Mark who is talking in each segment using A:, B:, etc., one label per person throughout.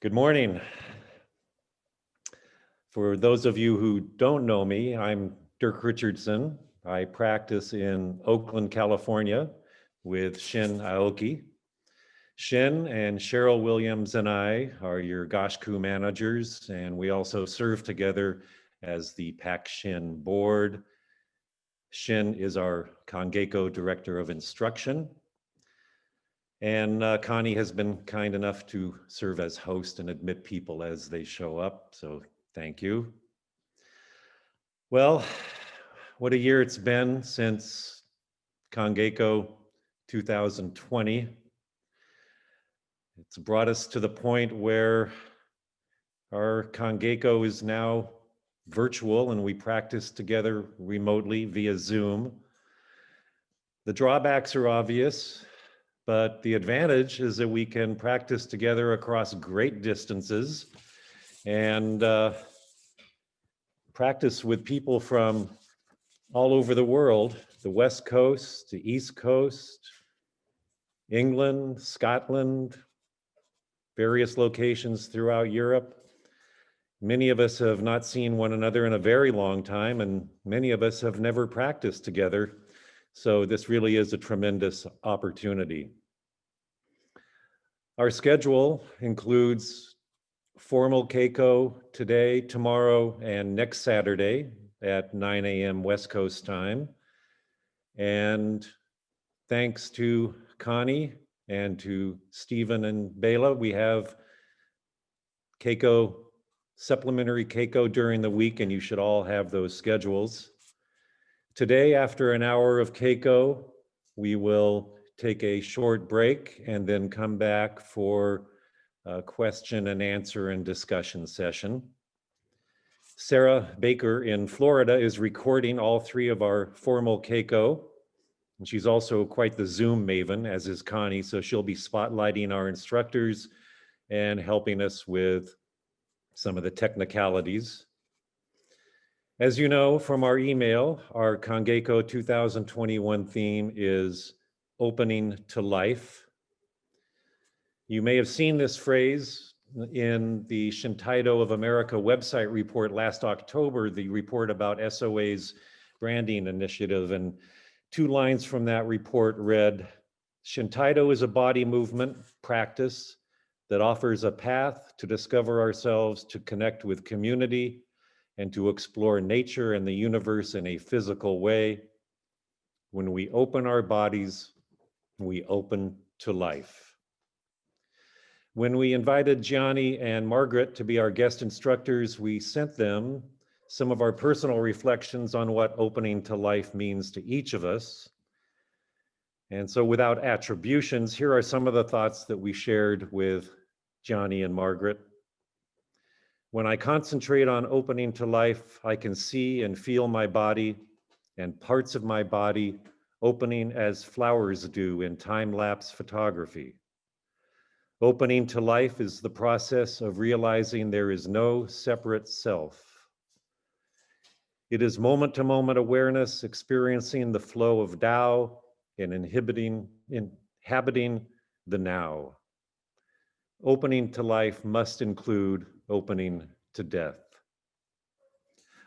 A: Good morning. For those of you who don't know me, I'm Dirk Richardson. I practice in Oakland, California with Shin Aoki. Shin and Cheryl Williams and I are your Goshku managers, and we also serve together as the PacShin board. Shin is our Kangeiko Director of Instruction. And Connie has been kind enough to serve as host and admit people as they show up, so thank you. Well, what a year it's been since Kangeiko 2020. It's brought us to the point where our Kangeiko is now virtual and we practice together remotely via Zoom. The drawbacks are obvious, but the advantage is that we can practice together across great distances and practice with people from all over the world, the West Coast, the East Coast, England, Scotland, various locations throughout Europe. Many of us have not seen one another in a very long time, and many of us have never practiced together. So this really is a tremendous opportunity. Our schedule includes formal Keiko today, tomorrow, and next Saturday at 9 a.m. West Coast time. And thanks to Connie and to Stephen and Bela, we have Keiko, supplementary Keiko during the week, and you should all have those schedules. Today, after an hour of Keiko, we will take a short break and then come back for a question and answer and discussion session. Sarah Baker in Florida is recording all three of our formal Keiko. And she's also quite the Zoom maven, as is Connie, so she'll be spotlighting our instructors and helping us with some of the technicalities. As you know from our email, our Kangeiko 2021 theme is opening to life. You may have seen this phrase in the Shintaido of America website report last October, the report about SOA's branding initiative, and 2 lines from that report read, Shintaido is a body movement practice that offers a path to discover ourselves, to connect with community, and to explore nature and the universe in a physical way. When we open our bodies, we open to life. When we invited Gianni and Margaret to be our guest instructors, we sent them some of our personal reflections on what opening to life means to each of us. And so without attributions, here are some of the thoughts that we shared with Gianni and Margaret. When I concentrate on opening to life, I can see and feel my body and parts of my body opening as flowers do in time-lapse photography. Opening to life is the process of realizing there is no separate self. It is moment-to-moment awareness, experiencing the flow of Tao and inhabiting the now. Opening to life must include opening to death.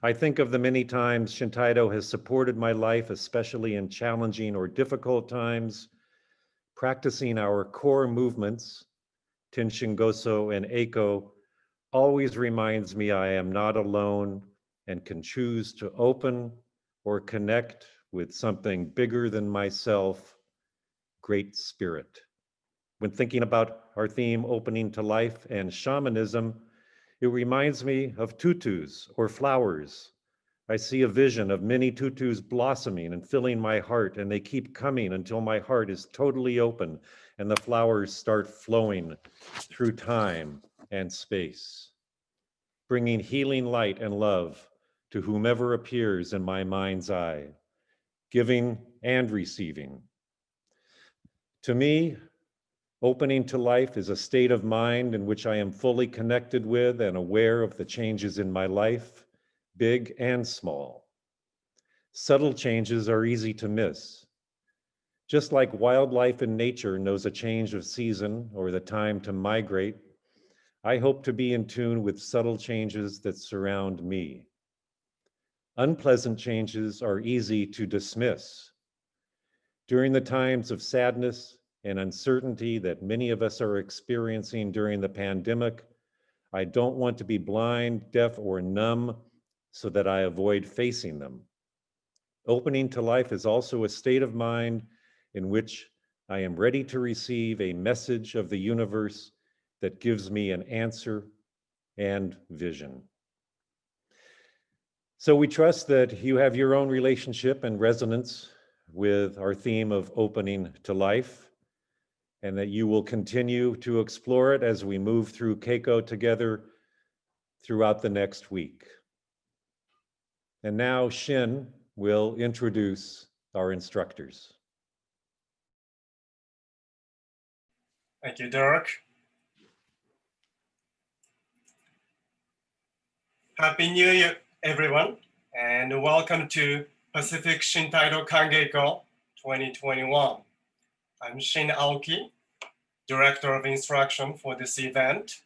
A: I think of the many times Shintaido has supported my life, especially in challenging or difficult times. Practicing our core movements, Tenshin Goso and Eiko, always reminds me I am not alone and can choose to open or connect with something bigger than myself, Great Spirit. When thinking about our theme, opening to life and shamanism, it reminds me of tutus or flowers. I see a vision of many tutus blossoming and filling my heart, and they keep coming until my heart is totally open and the flowers start flowing through time and space, bringing healing light and love to whomever appears in my mind's eye, giving and receiving. To me, opening to life is a state of mind in which I am fully connected with and aware of the changes in my life, big and small. Subtle changes are easy to miss. Just like wildlife in nature knows a change of season or the time to migrate, I hope to be in tune with subtle changes that surround me. Unpleasant changes are easy to dismiss. During the times of sadness and uncertainty that many of us are experiencing during the pandemic, I don't want to be blind, deaf, or numb so that I avoid facing them. Opening to life is also a state of mind in which I am ready to receive a message of the universe that gives me an answer and vision. So we trust that you have your own relationship and resonance with our theme of opening to life, and that you will continue to explore it as we move through Keiko together throughout the next week. And now Shin will introduce our instructors.
B: Thank you, Dirk. Happy New Year, everyone, and welcome to PacShin Kangeiko 2021. I'm Shin Aoki, Director of Instruction for this event,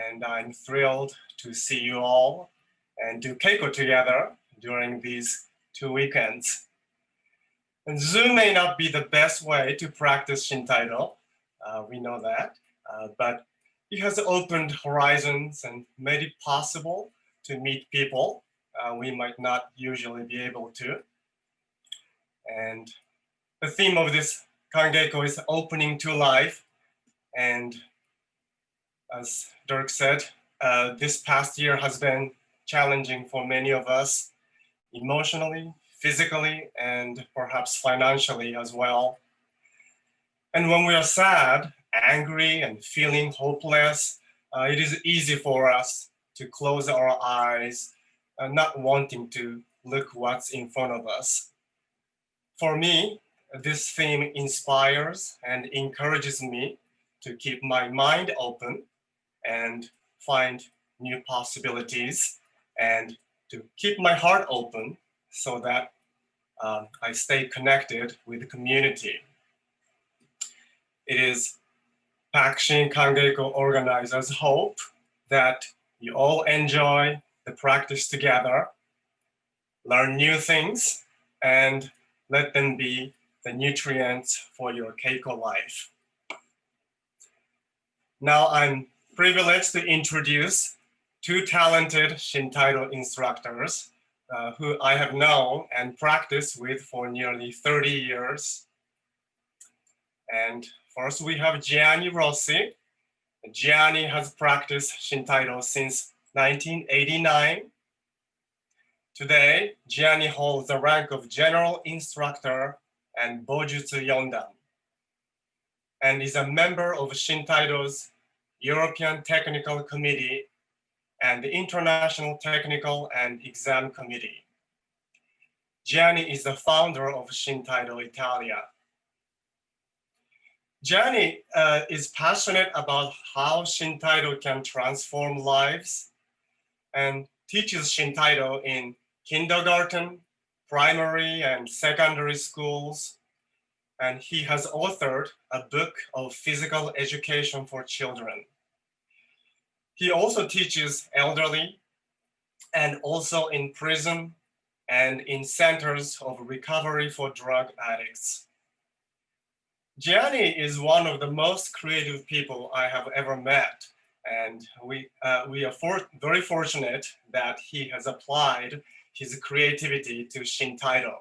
B: and I'm thrilled to see you all and do Keiko together during these 2 weekends. And Zoom may not be the best way to practice Shintaido, we know that, but it has opened horizons and made it possible to meet people we might not usually be able to. And the theme of this Kangeiko is opening to life. And as Dirk said, this past year has been challenging for many of us, emotionally, physically, and perhaps financially as well. And when we are sad, angry, and feeling hopeless, it is easy for us to close our eyes, not wanting to look what's in front of us. For me, this theme inspires and encourages me to keep my mind open and find new possibilities, and to keep my heart open so that I stay connected with the community. It is PacShin Kangeiko organizers' hope that you all enjoy the practice together, learn new things, and let them be the nutrients for your Keiko life. Now I'm privileged to introduce 2 talented Shintaido instructors who I have known and practiced with for nearly 30 years. And first we have Gianni Rossi. Gianni has practiced Shintaido since 1989. Today, Gianni holds the rank of General Instructor and Bojutsu Yondan, and is a member of Shintaido's European Technical Committee and the International Technical and Exam Committee. Gianni is the founder of Shintaido Italia. Gianni is passionate about how Shintaido can transform lives and teaches Shintaido in kindergarten, primary, and secondary schools. And he has authored a book of physical education for children. He also teaches elderly and also in prison and in centers of recovery for drug addicts. Gianni is one of the most creative people I have ever met, and we are very fortunate that he has applied his creativity to Shintaido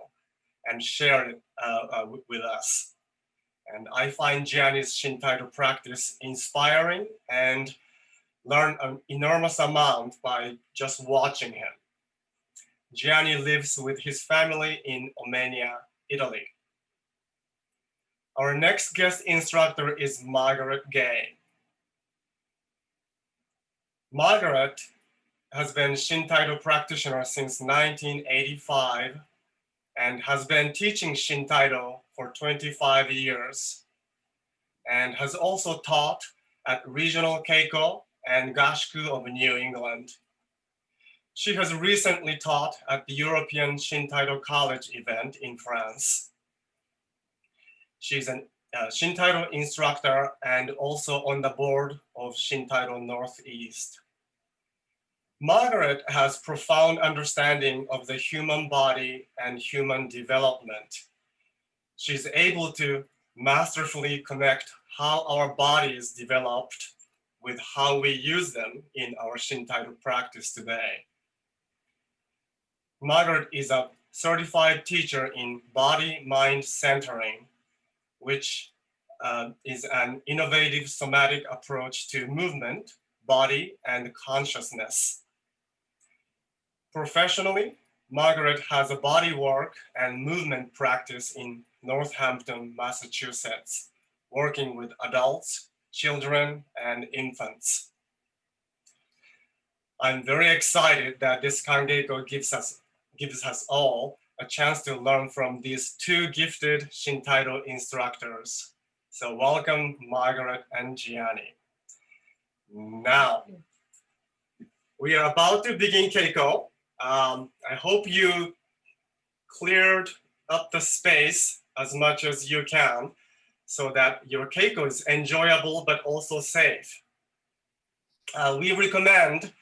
B: and shared it with us. And I find Gianni's Shintaido practice inspiring and learn an enormous amount by just watching him. Gianni lives with his family in Omenia, Italy. Our next guest instructor is Margaret Gay. Margaret has been Shintaido practitioner since 1985 and has been teaching Shintaido for 25 years, and has also taught at Regional Keiko and Gasku of New England. She has recently taught at the European Shintaido College event in France. She's an Shintaido instructor and also on the board of Shintaido Northeast. Margaret has profound understanding of the human body and human development. She's able to masterfully connect how our bodies developed with how we use them in our Shintaido practice today. Margaret is a certified teacher in body-mind centering, which is an innovative somatic approach to movement, body, and consciousness. Professionally, Margaret has a body work and movement practice in Northampton, Massachusetts, working with adults, children, and infants. I'm very excited that this Kangeiko gives us all a chance to learn from these two gifted Shintaido instructors. So welcome, Margaret and Gianni. Now, we are about to begin Keiko. I hope you cleared up the space as much as you can so that your Keiko is enjoyable but also safe. We recommend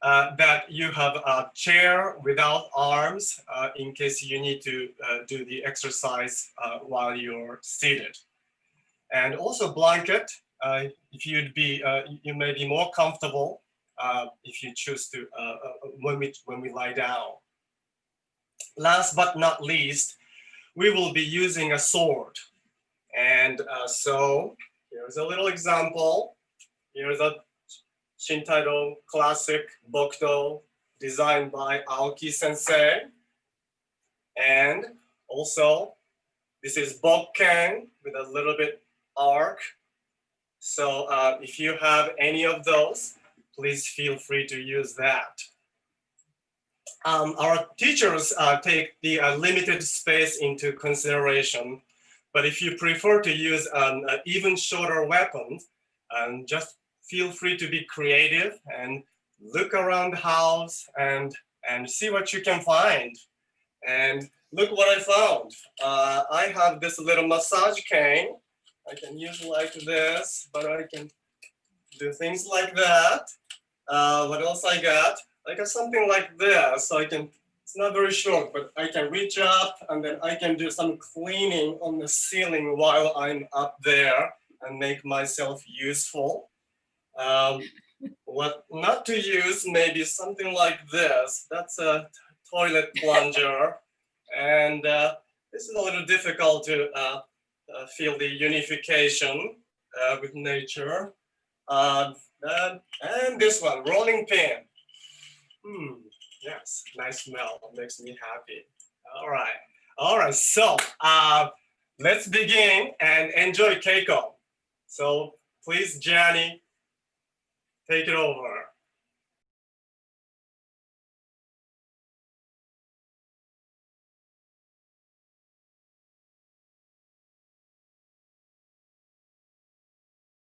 B: that you have a chair without arms in case you need to do the exercise while you're seated. And also blanket, if you may be more comfortable if you choose to, when we lie down. Last but not least, we will be using a sword. And so here's a little example. Here's a Shintaido classic Bokuto designed by Aoki sensei. And also, this is Bokken with a little bit arc. So if you have any of those, please feel free to use that. Our teachers take the limited space into consideration, but if you prefer to use an even shorter weapon, just feel free to be creative and look around the house and see what you can find. And look what I found. I have this little massage cane. I can use like this, but I can do things like that. What else I got? I got something like this. So it's not very short, but I can reach up and then I can do some cleaning on the ceiling while I'm up there and make myself useful. What not to use, maybe something like this. That's a toilet plunger. And this is a little difficult to feel the unification with nature. And this one, rolling pin. Yes, nice smell, makes me happy. All right, so let's begin and enjoy Keiko. So please, Gianni, take it over.